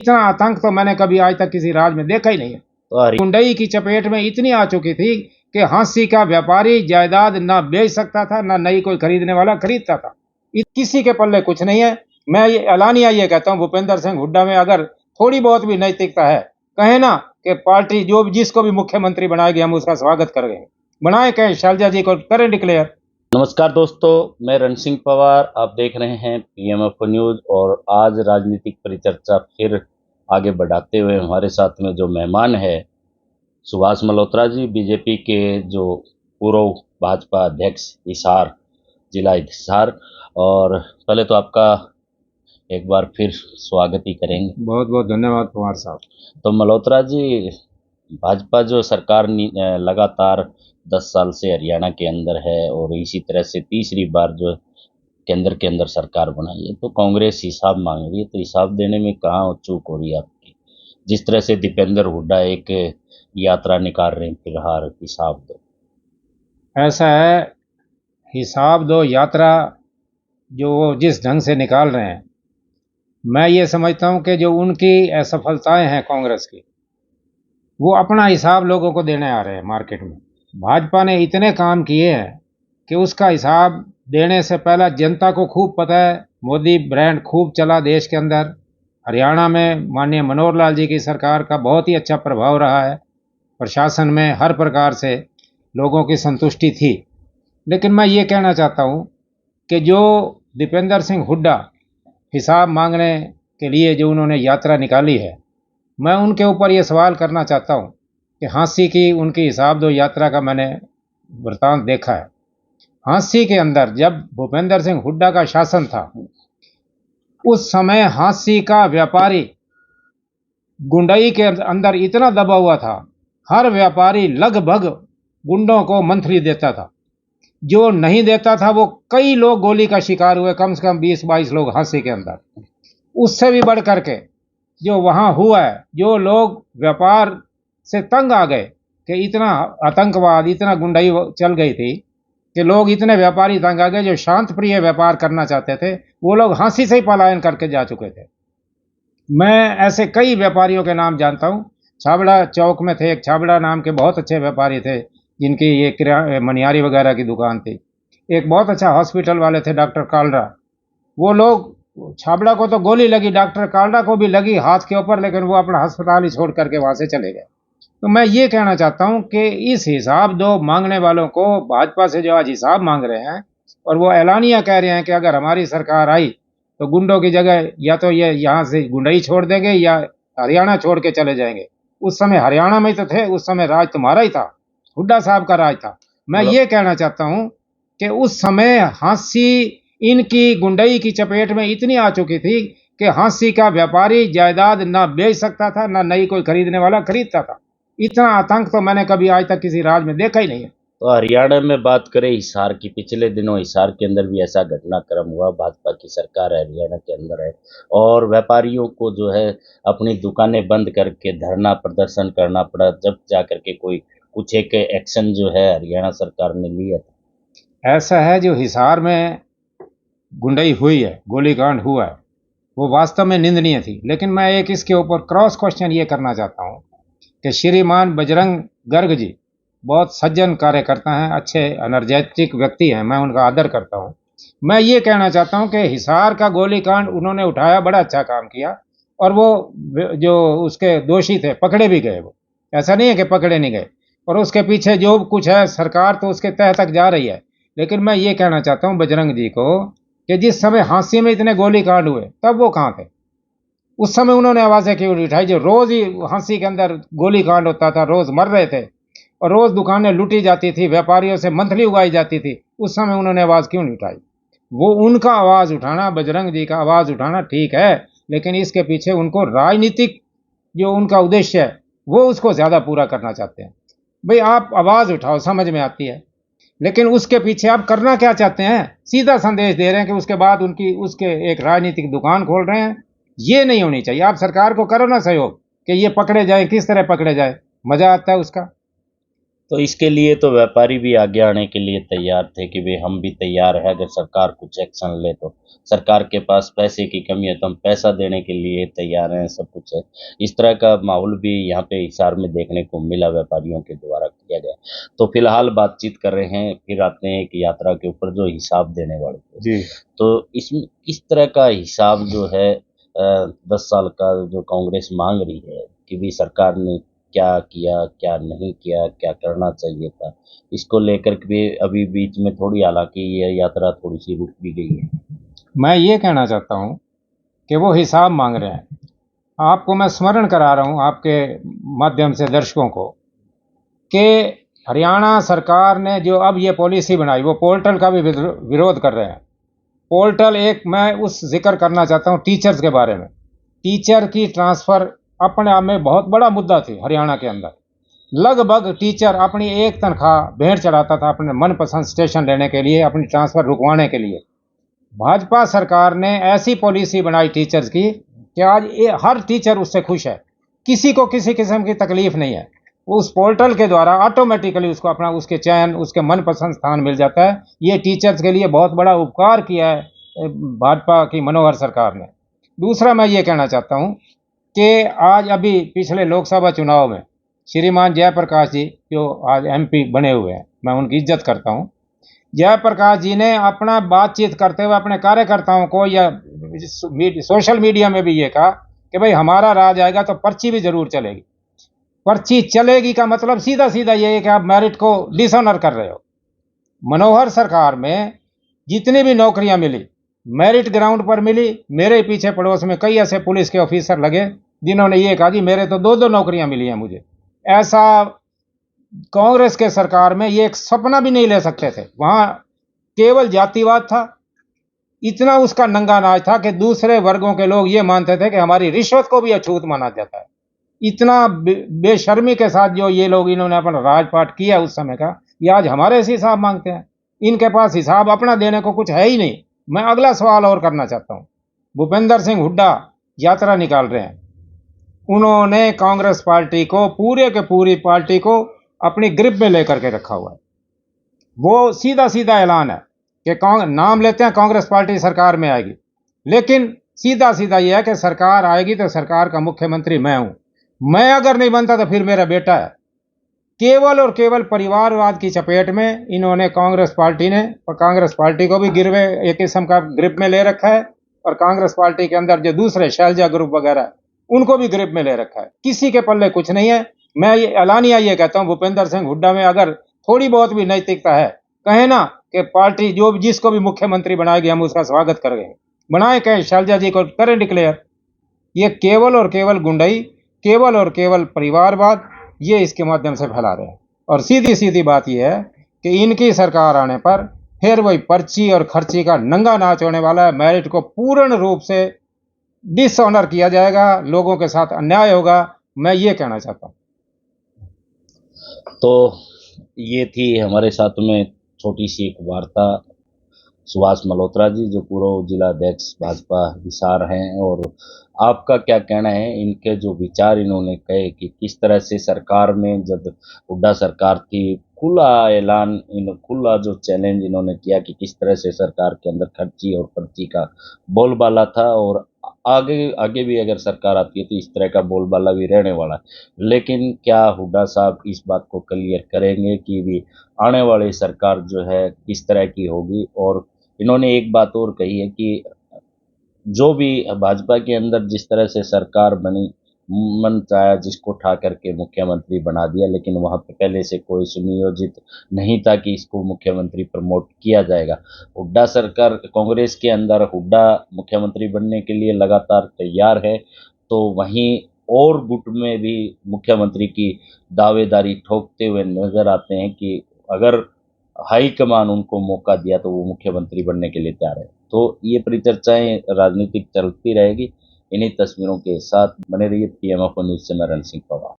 इतना आतंक तो मैंने कभी आज तक किसी राज्य में देखा ही नहीं है। तो गुंडई की चपेट में इतनी आ चुकी थी कि हांसी का व्यापारी जायदाद ना बेच सकता था, ना नई कोई खरीदने वाला खरीदता था। किसी के पल्ले कुछ नहीं है। मैं ये एलानिया ये कहता हूँ, भूपेंद्र सिंह हुड्डा में अगर थोड़ी बहुत भी नैतिकता है, कहे ना कि पार्टी जो जिसको भी मुख्यमंत्री बनाएगी हम उसका स्वागत करेंगे। बनाए कहें शैलजा जी को करें डिक्लेयर। नमस्कार दोस्तों, मैं रण सिंह पवार, आप देख रहे हैं पीएमएफ न्यूज। और आज राजनीतिक परिचर्चा फिर आगे बढ़ाते हुए हमारे साथ में जो मेहमान है सुभाष मल्होत्रा जी, बीजेपी के जो पूर्व भाजपा अध्यक्ष हिसार, जिला हिसार। और पहले तो आपका एक बार फिर स्वागत ही करेंगे। बहुत बहुत धन्यवाद कुमार साहब। तो मल्होत्रा जी, भाजपा जो सरकार लगातार 10 साल से हरियाणा के अंदर है और इसी तरह से तीसरी बार जो केंद्र के अंदर सरकार बनाई है, तो कांग्रेस हिसाब मांग रही है। तो हिसाब देने में कहाँ चूक हो रही है आपकी? जिस तरह से दीपेंद्र हुड्डा एक यात्रा निकाल रहे हैं, फिलहाल हिसाब दो। ऐसा है, हिसाब दो यात्रा जो वो जिस ढंग से निकाल रहे हैं, मैं ये समझता हूं कि जो उनकी असफलताएं हैं कांग्रेस की, वो अपना हिसाब लोगों को देने आ रहे हैं मार्केट में। भाजपा ने इतने काम किए हैं कि उसका हिसाब देने से पहला जनता को खूब पता है। मोदी ब्रांड खूब चला देश के अंदर। हरियाणा में माननीय मनोहर लाल जी की सरकार का बहुत ही अच्छा प्रभाव रहा है। प्रशासन में हर प्रकार से लोगों की संतुष्टि थी। लेकिन मैं ये कहना चाहता हूँ कि जो दीपेंद्र सिंह हुड्डा हिसाब मांगने के लिए जो उन्होंने यात्रा निकाली है, मैं उनके ऊपर ये सवाल करना चाहता हूँ कि हांसी की उनकी हिसाब दो यात्रा का मैंने वृतांत देखा है। हांसी के अंदर जब भूपेंद्र सिंह हुड्डा का शासन था, उस समय हांसी का व्यापारी गुंडई के अंदर इतना दबा हुआ था, हर व्यापारी लगभग गुंडों को मंथली देता था। जो नहीं देता था वो कई लोग गोली का शिकार हुए, कम से कम 20-22 लोग हांसी के अंदर। उससे भी बढ़ करके जो वहां हुआ है, जो लोग व्यापार से तंग आ गए कि इतना आतंकवाद, इतना गुंडाई चल गई थी कि लोग इतने व्यापारी तंग आ गए, जो शांत प्रिय व्यापार करना चाहते थे वो लोग हांसी से ही पलायन करके जा चुके थे। मैं ऐसे कई व्यापारियों के नाम जानता हूं। छाबड़ा चौक में थे एक छाबड़ा नाम के बहुत अच्छे व्यापारी थे, जिनकी ये मनियारी वगैरह की दुकान थी। एक बहुत अच्छा हॉस्पिटल वाले थे डॉक्टर कालरा। वो लोग, छाबड़ा को तो गोली लगी, डॉक्टर कालरा को भी लगी हाथ के ऊपर, लेकिन वो अपना अस्पताल ही छोड़ करके वहां से चले गए। तो मैं ये कहना चाहता हूं कि इस हिसाब दो मांगने वालों को, भाजपा से जो आज हिसाब मांग रहे हैं और वो ऐलानिया कह रहे हैं कि अगर हमारी सरकार आई तो गुंडों की जगह या तो ये यहाँ से गुंडई छोड़ देंगे या हरियाणा छोड़ के चले जाएंगे। उस समय हरियाणा में तो थे, उस समय राज तुम्हारा ही था, हुड्डा साहब का राज था। मैं ये कहना चाहता हूं कि उस समय हांसी इनकी गुंडई की चपेट में इतनी आ चुकी थी कि हांसी का व्यापारी जायदाद ना बेच सकता था, ना नई कोई खरीदने वाला खरीदता था। इतना आतंक तो मैंने कभी आज तक किसी राज्य में देखा ही नहीं है। तो हरियाणा में बात करें हिसार की, पिछले दिनों हिसार के अंदर भी ऐसा घटनाक्रम हुआ। भाजपा की सरकार हरियाणा के अंदर है और व्यापारियों को जो है अपनी दुकानें बंद करके धरना प्रदर्शन करना पड़ा, जब जाकर के कोई कुछ एक एक्शन जो है हरियाणा सरकार ने लिया था। ऐसा है, जो हिसार में गुंडई हुई है, गोलीकांड हुआ है, वो वास्तव में निंदनीय थी। लेकिन मैं एक इसके ऊपर क्रॉस क्वेश्चन ये करना चाहता हूँ कि श्रीमान बजरंग गर्ग जी बहुत सज्जन कार्यकर्ता हैं, अच्छे एनर्जेटिक व्यक्ति हैं, मैं उनका आदर करता हूं। मैं ये कहना चाहता हूं कि हिसार का गोलीकांड उन्होंने उठाया, बड़ा अच्छा काम किया, और वो जो उसके दोषी थे पकड़े भी गए। वो ऐसा नहीं है कि पकड़े नहीं गए, और उसके पीछे जो कुछ है सरकार तो उसके तह तक जा रही है। लेकिन मैं ये कहना चाहता हूं बजरंग जी को कि जिस समय हांसी में इतने गोलीकांड हुए तब वो कहाँ थे? उस समय उन्होंने आवाजें क्यों नहीं उठाई? जो रोज ही हांसी के अंदर गोलीकांड होता था, रोज मर रहे थे और रोज दुकानें लूटी जाती थी, व्यापारियों से मंथली उगाई जाती थी, उस समय उन्होंने आवाज क्यों नहीं उठाई? वो उनका आवाज उठाना, बजरंग जी का आवाज उठाना ठीक है, लेकिन इसके पीछे उनको राजनीतिक जो उनका उद्देश्य है वो उसको ज्यादा पूरा करना चाहते हैं। भाई आप आवाज उठाओ, समझ में आती है, लेकिन उसके पीछे आप करना क्या चाहते हैं? सीधा संदेश दे रहे हैं कि उसके बाद उनकी उसके एक राजनीतिक दुकान खोल रहे हैं। ये नहीं होनी चाहिए। आप सरकार को करो ना सहयोग कि ये पकड़े जाए, किस तरह पकड़े जाए, मजा आता है उसका। तो इसके लिए तो व्यापारी भी आगे आने के लिए तैयार थे कि भाई हम भी तैयार है, अगर सरकार कुछ एक्शन ले तो। सरकार के पास पैसे की कमी है तो हम पैसा देने के लिए तैयार हैं, सब कुछ है। इस तरह का माहौल भी यहाँ पे हिसार में देखने को मिला, व्यापारियों के द्वारा किया गया। तो फिलहाल बातचीत कर रहे हैं, फिर आते हैं एक यात्रा के ऊपर जो हिसाब देने वाले थे। जी। तो इसमें किस तरह का हिसाब जो है 10 साल का जो कांग्रेस मांग रही है कि भी सरकार ने क्या किया, क्या नहीं किया, क्या करना चाहिए था, इसको लेकर के भी अभी बीच में थोड़ी, हालांकि ये यात्रा थोड़ी सी रुक भी गई है। मैं ये कहना चाहता हूँ कि वो हिसाब मांग रहे हैं। आपको मैं स्मरण करा रहा हूँ आपके माध्यम से दर्शकों को कि हरियाणा सरकार ने जो अब ये पॉलिसी बनाई, वो पोर्टल का भी विरोध कर रहे हैं। पोर्टल एक, मैं उस जिक्र करना चाहता हूँ टीचर्स के बारे में। टीचर की ट्रांसफ़र अपने आप में बहुत बड़ा मुद्दा थी हरियाणा के अंदर। लगभग टीचर अपनी एक तनख्वाह भेंट चढ़ाता था अपने मनपसंद स्टेशन लेने के लिए, अपनी ट्रांसफ़र रुकवाने के लिए। भाजपा सरकार ने ऐसी पॉलिसी बनाई टीचर्स की कि आज हर टीचर उससे खुश है, किसी को किसी किस्म की तकलीफ नहीं है। उस पोर्टल के द्वारा ऑटोमेटिकली उसको अपना उसके चयन, उसके मनपसंद स्थान मिल जाता है। ये टीचर्स के लिए बहुत बड़ा उपकार किया है भाजपा की मनोहर सरकार ने। दूसरा मैं ये कहना चाहता हूँ कि आज अभी पिछले लोकसभा चुनाव में श्रीमान जयप्रकाश जी जो आज एमपी बने हुए हैं, मैं उनकी इज्जत करता हूँ। जयप्रकाश जी ने अपना बातचीत करते हुए अपने कार्यकर्ताओं को या सोशल मीडिया में भी ये कहा कि भाई हमारा राज आएगा तो पर्ची भी जरूर चलेगी। पर्ची चलेगी का मतलब सीधा सीधा ये है कि आप मेरिट को डिसऑनर कर रहे हो। मनोहर सरकार में जितनी भी नौकरियां मिली मेरिट ग्राउंड पर मिली। मेरे पीछे पड़ोस में कई ऐसे पुलिस के ऑफिसर लगे जिन्होंने ये कहा जी मेरे तो दो दो नौकरियां मिली हैं मुझे। ऐसा कांग्रेस के सरकार में ये एक सपना भी नहीं ले सकते थे। वहां केवल जातिवाद था, इतना उसका नंगा नाच था कि दूसरे वर्गों के लोग ये मानते थे कि हमारी रिश्वत को भी अछूत माना जाता है। इतना बेशर्मी के साथ जो ये लोग इन्होंने अपना राजपाट किया उस समय का, ये आज हमारे से हिसाब मांगते हैं। इनके पास हिसाब अपना देने को कुछ है ही नहीं। मैं अगला सवाल और करना चाहता हूं। भूपेंद्र सिंह हुड्डा यात्रा निकाल रहे हैं। उन्होंने कांग्रेस पार्टी को, पूरे के पूरी पार्टी को अपनी ग्रिप में लेकर के रखा हुआ है। वो सीधा सीधा ऐलान है कि नाम लेते हैं कांग्रेस पार्टी सरकार में आएगी, लेकिन सीधा सीधा यह है कि सरकार आएगी तो सरकार का मुख्यमंत्री मैं हूं। मैं अगर नहीं बनता तो फिर मेरा बेटा है। केवल और केवल परिवारवाद की चपेट में इन्होंने कांग्रेस पार्टी को भी गिरवे एक किस्म का ग्रिप में ले रखा है, और कांग्रेस पार्टी के अंदर जो दूसरे शैलजा ग्रुप वगैरह उनको भी ग्रिप में ले रखा है। किसी के पल्ले कुछ नहीं है। मैं ये एलानिया ये कहता हूं, भूपेंद्र सिंह हुड्डा में अगर थोड़ी बहुत भी नैतिकता है, कहे ना कि पार्टी जो जिसको भी मुख्यमंत्री बनाएगी हम उसका स्वागत करेंगे, बनाए कहें शैलजा जी को करें डिक्लेयर। ये केवल और केवल गुंडई, केवल और केवल परिवारवाद, ये इसके माध्यम से फैला रहे हैं। और सीधी सीधी बात यह है कि इनकी सरकार आने पर फिर वही पर्ची और खर्ची का नंगा नाच होने वाला है। मेरिट को पूर्ण रूप से डिसऑनर किया जाएगा, लोगों के साथ अन्याय होगा। मैं ये कहना चाहता हूँ। तो ये थी हमारे साथ में छोटी सी एक वार्ता सुभाष मल्होत्रा जी, जो पूर्व जिला अध्यक्ष भाजपा हिसार हैं। और आपका क्या कहना है, इनके जो विचार इन्होंने कहे कि किस तरह से सरकार में जब हुड्डा सरकार थी, खुला ऐलान, खुला जो चैलेंज इन्होंने किया कि किस तरह से सरकार के अंदर खर्ची और पर्ची का बोलबाला था, और आगे आगे भी अगर सरकार आती है तो इस तरह का बोलबाला भी रहने वाला है। लेकिन क्या हुड्डा साहब इस बात को क्लियर करेंगे कि भी आने वाली सरकार जो है किस तरह की होगी? और इन्होंने एक बात और कही है कि जो भी भाजपा के अंदर जिस तरह से सरकार बनी, मन चाहा जिसको उठा करके मुख्यमंत्री बना दिया, लेकिन वहां पे पहले से कोई सुनियोजित नहीं था कि इसको मुख्यमंत्री प्रमोट किया जाएगा। हुड्डा सरकार, कांग्रेस के अंदर हुड्डा मुख्यमंत्री बनने के लिए लगातार तैयार है, तो वहीं और गुट में भी मुख्यमंत्री की दावेदारी ठोकते हुए नजर आते हैं कि अगर हाईकमान उनको मौका दिया तो वो मुख्यमंत्री बनने के लिए तैयार है। तो ये परिचर्चाएं राजनीतिक चलती रहेगी। इन्हीं तस्वीरों के साथ बने रहिए। पीएमएफ न्यूज से मैं रण सिंह पवार।